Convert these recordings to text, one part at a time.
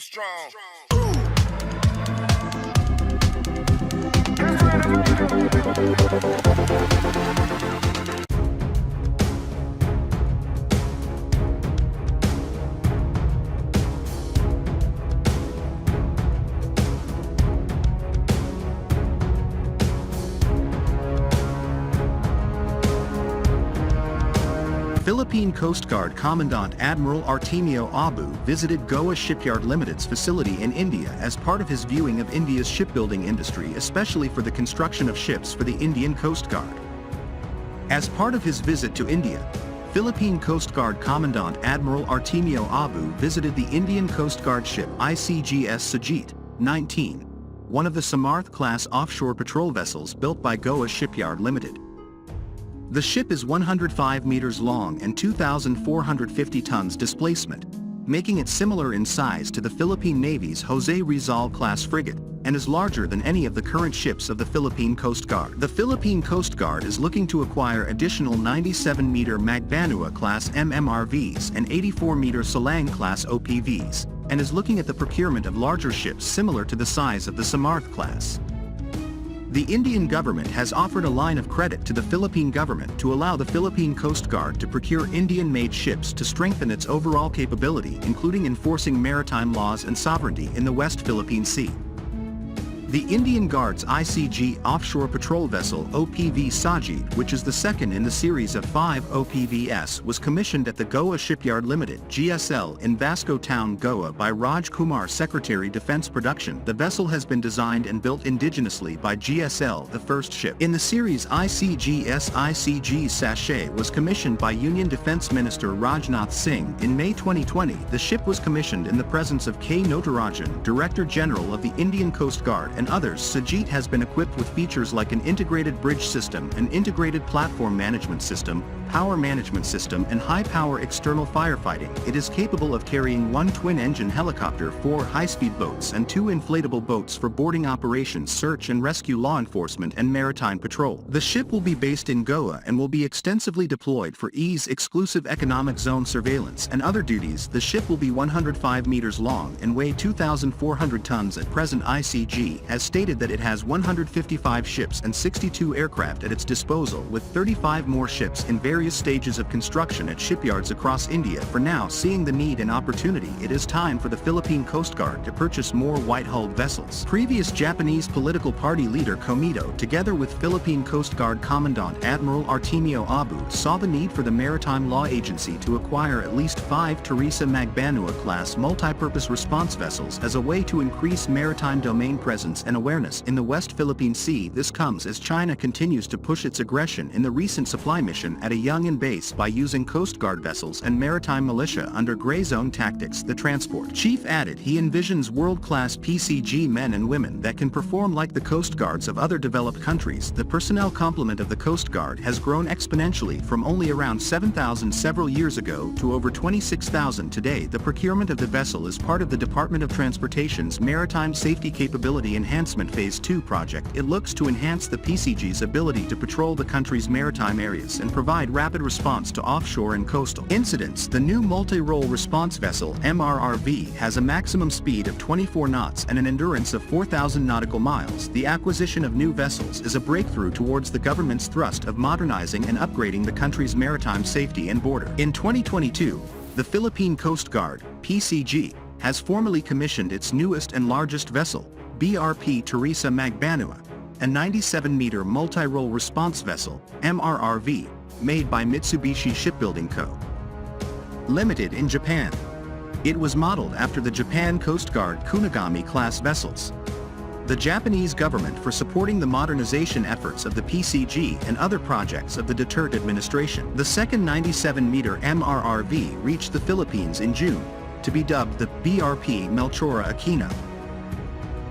strong. Philippine Coast Guard Commandant Admiral Artemio Abu visited Goa Shipyard Limited's facility in India as part of his viewing of India's shipbuilding industry, especially for the construction of ships for the Indian Coast Guard. As part of his visit to India, Philippine Coast Guard Commandant Admiral Artemio Abu visited the Indian Coast Guard ship ICGS Sujeet, 19, one of the Samarth-class offshore patrol vessels built by Goa Shipyard Limited. The ship is 105 meters long and 2,450 tons displacement, making it similar in size to the Philippine Navy's Jose Rizal-class frigate, and is larger than any of the current ships of the Philippine Coast Guard. The Philippine Coast Guard is looking to acquire additional 97-meter Magbanua-class MMRVs and 84-meter Salang-class OPVs, and is looking at the procurement of larger ships similar to the size of the Samarth-class. The Indian government has offered a line of credit to the Philippine government to allow the Philippine Coast Guard to procure Indian-made ships to strengthen its overall capability, including enforcing maritime laws and sovereignty in the West Philippine Sea. The Indian Guard's ICG offshore patrol vessel OPV Sujeet, which is the second in the series of 5 OPVs, was commissioned at the Goa Shipyard Limited (GSL) in Vasco Town, Goa by Raj Kumar, Secretary Defense Production. The vessel has been designed and built indigenously by GSL. The first ship in the series ICGS Sachet was commissioned by Union Defense Minister Rajnath Singh in May 2020. The ship was commissioned in the presence of K. Notarajan, Director General of the Indian Coast Guard, and others. Sujeet has been equipped with features like an integrated bridge system, an integrated platform management system, power management system, and high-power external firefighting. It is capable of carrying 1 twin-engine helicopter, 4 high-speed boats, and 2 inflatable boats for boarding operations, search and rescue, law enforcement, and maritime patrol. The ship will be based in Goa and will be extensively deployed for EEZ exclusive economic zone surveillance and other duties. The ship will be 105 meters long and weigh 2,400 tons at present. ICG has stated that it has 155 ships and 62 aircraft at its disposal, with 35 more ships in various stages of construction at shipyards across India. For now, seeing the need and opportunity, it is time for the Philippine Coast Guard to purchase more white-hulled vessels. Previous Japanese political party leader Komeito, together with Philippine Coast Guard Commandant Admiral Artemio Abu, saw the need for the Maritime Law Agency to acquire at least 5 Teresa Magbanua-class multi-purpose response vessels as a way to increase maritime domain presence and awareness in the West Philippine Sea. This comes as China continues to push its aggression in the recent supply mission at a Yangin base by using Coast Guard vessels and maritime militia under gray zone tactics. The transport chief added he envisions world-class PCG men and women that can perform like the Coast Guards of other developed countries. The personnel complement of the Coast Guard has grown exponentially from only around 7,000 several years ago to over 26,000 today. The procurement of the vessel is part of the Department of Transportation's Maritime Safety Capability Enhancement Phase 2 project. It looks to enhance the PCG's ability to patrol the country's maritime areas and provide rapid response to offshore and coastal incidents. The new multi-role response vessel MRRV has a maximum speed of 24 knots and an endurance of 4,000 nautical miles. The acquisition of new vessels is a breakthrough towards the government's thrust of modernizing and upgrading the country's maritime safety and border. In 2022, the Philippine Coast Guard, PCG, has formally commissioned its newest and largest vessel, BRP Teresa Magbanua, a 97-meter multi-role response vessel, MRRV, made by Mitsubishi Shipbuilding Co. Limited in Japan. It was modeled after the Japan Coast Guard Kunigami-class vessels. The Japanese government for supporting the modernization efforts of the PCG and other projects of the Duterte administration. The second 97-meter MRRV reached the Philippines in June, to be dubbed the BRP Melchora Aquino.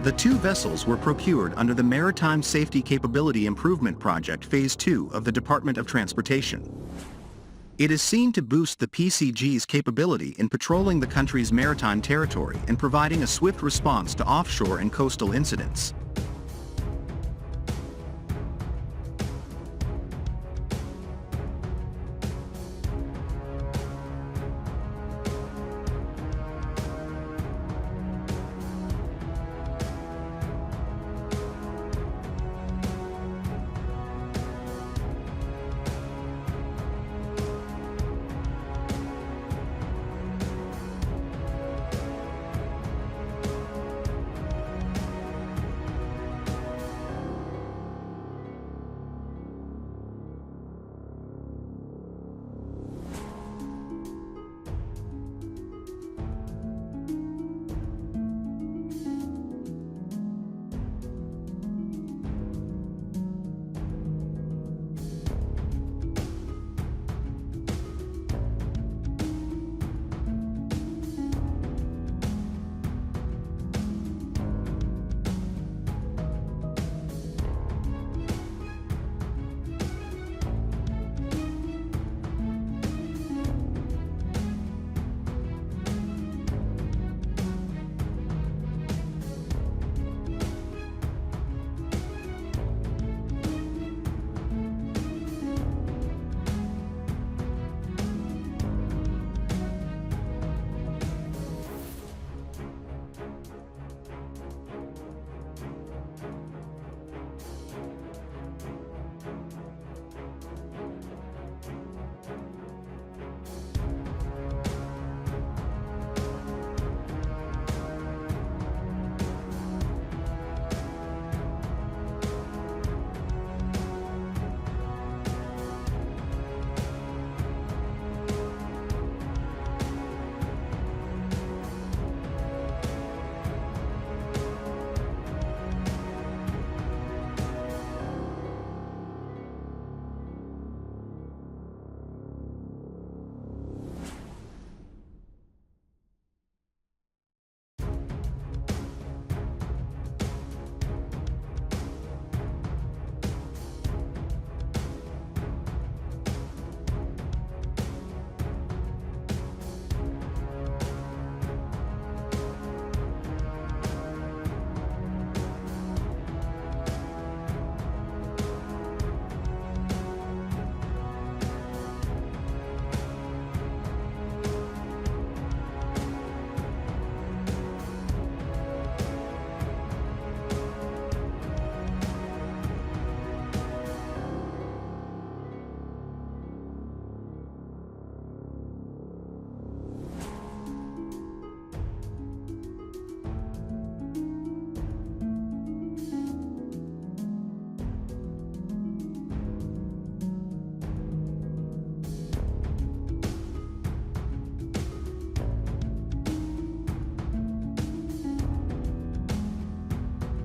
The 2 vessels were procured under the Maritime Safety Capability Improvement Project Phase 2 of the Department of Transportation. It is seen to boost the PCG's capability in patrolling the country's maritime territory and providing a swift response to offshore and coastal incidents.